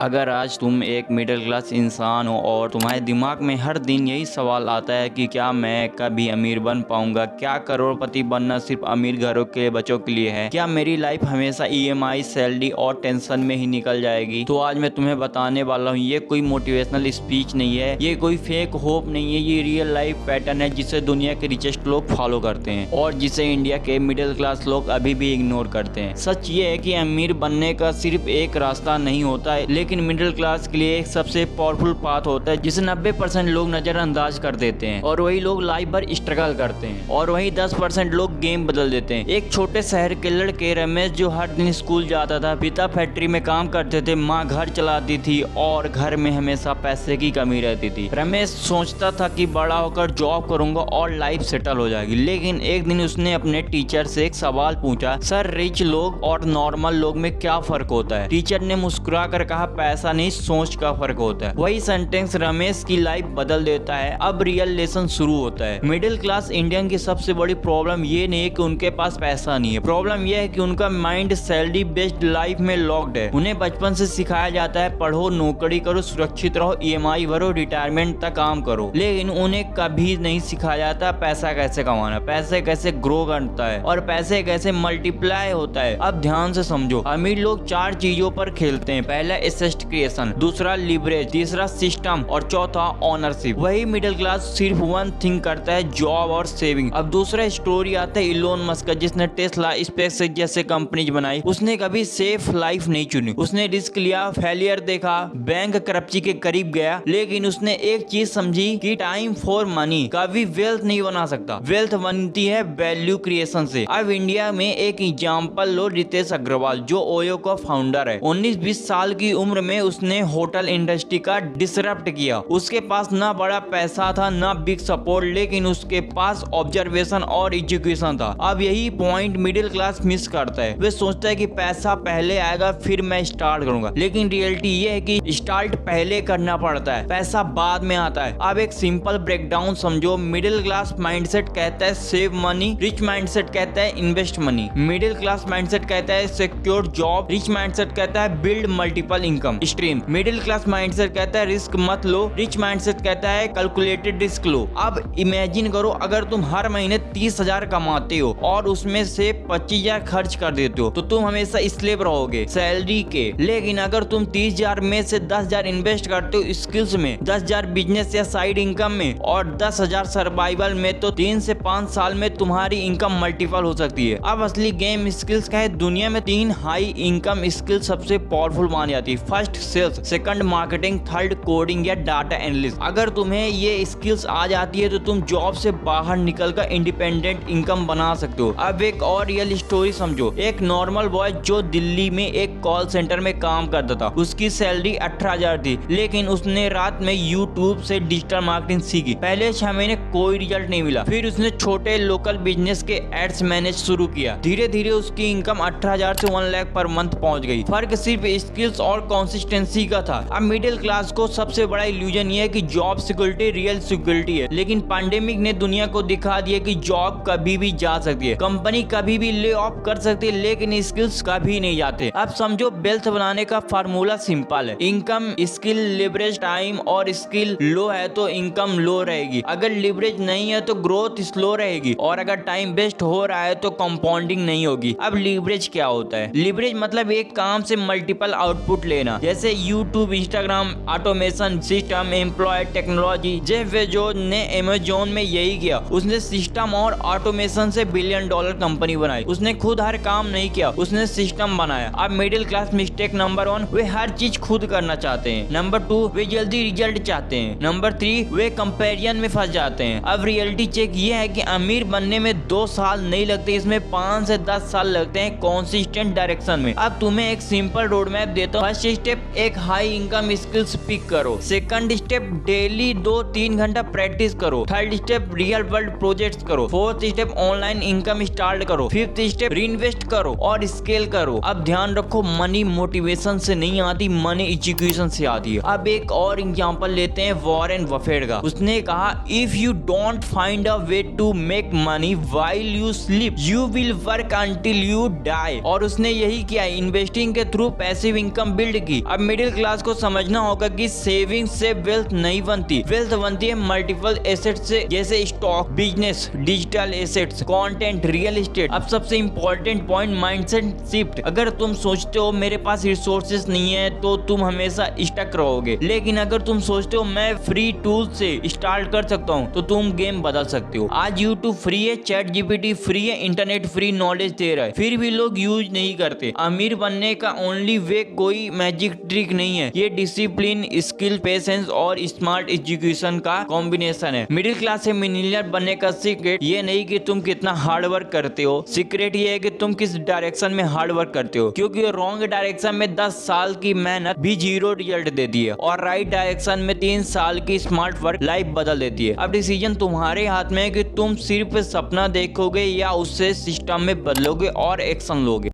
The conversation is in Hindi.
अगर आज तुम एक मिडिल क्लास इंसान हो और तुम्हारे दिमाग में हर दिन यही सवाल आता है कि क्या मैं कभी अमीर बन पाऊंगा, क्या करोड़पति बनना सिर्फ अमीर घरों के बच्चों के लिए है, क्या मेरी लाइफ हमेशा ईएमआई, सैलरी और टेंशन में ही निकल जाएगी, तो आज मैं तुम्हें बताने वाला हूँ ये कोई मोटिवेशनल स्पीच नहीं है, ये कोई फेक होप नहीं है, ये रियल लाइफ पैटर्न है जिसे दुनिया के रिचेस्ट लोग फॉलो करते हैं और जिसे इंडिया के मिडिल क्लास लोग अभी भी इग्नोर करते हैं। सच ये है कि अमीर बनने का सिर्फ एक रास्ता नहीं होता है, लेकिन मिडिल क्लास के लिए एक सबसे पावरफुल पाथ होता है जिसे 90% लोग नजरअंदाज कर देते हैं और वही लोग लाइफ भर स्ट्रगल करते हैं और वही 10% लोग गेम बदल देते हैं। एक छोटे शहर के लड़के रमेश जो हर दिन स्कूल जाता था, पिता फैक्ट्री में काम करते थे, माँ घर चलाती थी और घर में हमेशा पैसे की कमी रहती थी। रमेश सोचता था कि बड़ा होकर जॉब करूंगा और लाइफ सेटल हो जाएगी, लेकिन एक दिन उसने अपने टीचर से एक सवाल पूछा, सर रिच लोग और नॉर्मल लोग में क्या फर्क होता है? टीचर ने मुस्कुरा कर कहा, पैसा नहीं सोच का फर्क होता है। वही सेंटेंस रमेश की लाइफ बदल देता है। अब रियल लेसन शुरू होता है। मिडिल क्लास इंडियन की सबसे बड़ी प्रॉब्लम ये नहीं है कि उनके पास पैसा नहीं है, प्रॉब्लम यह है कि उनका माइंड सैलरी बेस्ड लाइफ में लॉक्ड है। उन्हें बचपन से सिखाया जाता है पढ़ो, नौकरी करो, सुरक्षित रहो, ईएमआई भरो, रिटायरमेंट तक काम करो, लेकिन उन्हें कभी नहीं सिखाया जाता पैसा कैसे कमाना, पैसे कैसे ग्रो करता है और पैसे कैसे मल्टीप्लाई होता है। अब ध्यान से समझो, अमीर लोग 4 चीजों पर खेलते हैं। पहला एसेट क्रिएशन, दूसरा लिवरेज, तीसरा सिस्टम और चौथा ओनरशिप। वही मिडिल क्लास सिर्फ वन थिंग करता है, जॉब और सेविंग। अब दूसरा स्टोरी आता है इलोन मस्क, जिसने टेस्ला, स्पेसएक्स जैसे कंपनीज बनाई। उसने कभी सेफ लाइफ नहीं चुनी, उसने रिस्क लिया, फेलियर देखा, बैंक करप्सी के करीब गया, लेकिन उसने एक चीज समझी कि टाइम फॉर मनी कभी वेल्थ नहीं बना सकता, वेल्थ बनती है वैल्यू क्रिएशन से। अब इंडिया में एक एग्जांपल लो, रितेश अग्रवाल जो ओयो का फाउंडर है। 19-20 साल की उम्र में उसने होटल इंडस्ट्री का डिसरप्ट किया। उसके पास ना बड़ा पैसा था ना बिग सपोर्ट, लेकिन उसके पास ऑब्जर्वेशन और एजुकेशन था। अब यही पॉइंट मिडिल क्लास मिस करता है। वे सोचता है कि पैसा पहले आएगा फिर मैं स्टार्ट करूंगा, लेकिन रियलिटी ये है कि स्टार्ट पहले करना पड़ता है, पैसा बाद में आता है। अब एक सिंपल ब्रेकडाउन समझो, मिडिल क्लास माइंडसेट कहता है सेव मनी, रिच माइंडसेट कहता है invest money. Middle class mindset कहता है सिक्योर जॉब, रिच माइंडसेट कहता है build multiple income stream. Middle class mindset कहता है रिस्क मत लो, रिच माइंडसेट कहता है कैलकुलेटेड रिस्क लो। अब इमेजिन करो, अगर तुम हर महीने 30,000 कमाते हो और उसमें से 25,000 खर्च कर देते हो तो तुम हमेशा स्लेव रहोगे सैलरी के। लेकिन अगर तुम 30,000 में से 10,000 इन्वेस्ट करते हो स्किल्स में, 10,000 बिजनेस या साइड इनकम में और 10,000 सर्वाइवल में, तो 3 से 5 साल में तुम्हारी इनकम मल्टीपल हो सकती है। अब असली गेम स्किल्स का है। दुनिया में 3 हाई इनकम स्किल सबसे पावरफुल मानी जाती है। First sales, second marketing, third coding या डाटा एनालिस्ट। अगर तुम्हें ये स्किल्स आ जाती है तो तुम जॉब से बाहर निकलकर इंडिपेंडेंट इनकम बना सकते हो। अब एक और रियल स्टोरी समझो, एक नॉर्मल बॉय जो दिल्ली में एक कॉल सेंटर में काम करता था, उसकी सैलरी 18,000 थी, लेकिन उसने रात में यूट्यूब से डिजिटल मार्केटिंग सीखी। पहले 6 महीने कोई रिजल्ट नहीं मिला, फिर उसने छोटे लोकल बिजनेस के एड्स मैनेज शुरू किया। धीरे धीरे उसकी इनकम 18,000 से 1 लाख पर मंथ पहुंच गई। फर्क सिर्फ स्किल्स और कंसिस्टेंसी का था। अब मिडिल क्लास को सबसे बड़ा इल्यूजन ये है कि जॉब सिक्योरिटी रियल सिक्योरिटी है, लेकिन पैंडेमिक ने दुनिया को दिखा दिया कि जॉब कभी भी जा सकती है, कंपनी कभी भी ले ऑफ कर सकती है, लेकिन स्किल्स कभी नहीं जाते। अब समझो, वेल्थ बनाने का फार्मूला सिंपल है, इनकम, स्किल, लिवरेज। टाइम और स्किल लो है तो इनकम लो रहेगी, अगर लिवरेज नहीं है तो ग्रोथ स्लो रहेगी, और अगर टाइम वेस्ट हो रहा है तो कंपाउंडिंग नहीं होगी। अब लिवरेज क्या होता है? लिवरेज मतलब एक काम से मल्टीपल आउटपुट लेना, जैसे YouTube, Instagram, automation system, employ, technology. Jeff Bezos ने अमेज़न में यही किया, उसने सिस्टम और ऑटोमेशन से $1 बिलियन कंपनी बनाई। उसने खुद हर काम नहीं किया, उसने सिस्टम बनाया। अब मिडिल क्लास मिस्टेक नंबर 1, वे हर चीज खुद करना चाहते हैं। नंबर 2, वे जल्दी रिजल्ट चाहते हैं। नंबर 3, वे कंपेरिजन में फंस जाते हैं। अब रियलिटी चेक ये है कि अमीर बनने में 2 साल नहीं लगते, इसमें 5 से 10 साल लगते हैं कंसिस्टेंट डायरेक्शन में। अब तुम्हें एक सिंपल रोड मैप देता हूँ। फर्स्ट स्टेप, एक हाई इनकम स्किल्स पिक करो। सेकंड स्टेप, डेली 2-3 घंटा प्रैक्टिस करो। Third step, real world projects करो। Fourth step, online income start करो। फिफ्थ स्टेप, रीइन्वेस्ट करो और स्केल करो। अब ध्यान रखो, मनी मोटिवेशन से नहीं आती, मनी एजुकेशन से आती है। अब एक और एग्जांपल लेते हैं वॉरेन बफेट का। उसने कहा, if you don't find a way to make money while you sleep you will work until you die. और उसने यही किया, इन्वेस्टिंग के थ्रू पैसिव इनकम बिल्ड की। अब मिडिल क्लास को समझना होगा कि सेविंग से वेल्थ नहीं बनती, वेल्थ बनती है मल्टीपल एसेट्स से, जैसे stock, business, digital assets, content, real estate. अब सबसे इंपॉर्टेंट पॉइंट, माइंडसेट शिफ्ट। अगर तुम सोचते हो मेरे पास रिसोर्सेज नहीं है तो तुम हमेशा स्टक रहोगे, लेकिन अगर तुम सोचते हो मैं फ्री टूल से स्टार्ट कर सकता हूँ तो तुम गेम बदल सकते हो। आज यूट्यूब फ्री है, चैट जीपीटी फ्री है, इंटरनेट फ्री नॉलेज दे रहा है, फिर भी लोग यूज नहीं करते। अमीर बनने का ओनली वे कोई मैजिक ट्रिक नहीं है, ये डिसिप्लिन, स्किल, पेशेंस और स्मार्ट एजुकेशन का कॉम्बिनेशन है। मिडिल क्लास से मिलियनियर बनने का सीक्रेट ये नहीं कि तुम कितना हार्ड वर्क करते हो, सीक्रेट ये है कि तुम किस डायरेक्शन में हार्ड वर्क करते हो, क्योंकि रॉन्ग डायरेक्शन में 10 साल की मेहनत भी 0 रिजल्ट देती है और राइट डायरेक्शन में 3 साल की स्मार्ट वर्क लाइफ बदल देती है। अब डिसीजन तुम्हारे हाथ में है कि तुम सिर्फ सपना देखोगे या उससे सिस्टम में बदलोगे और एक्शन लोगे।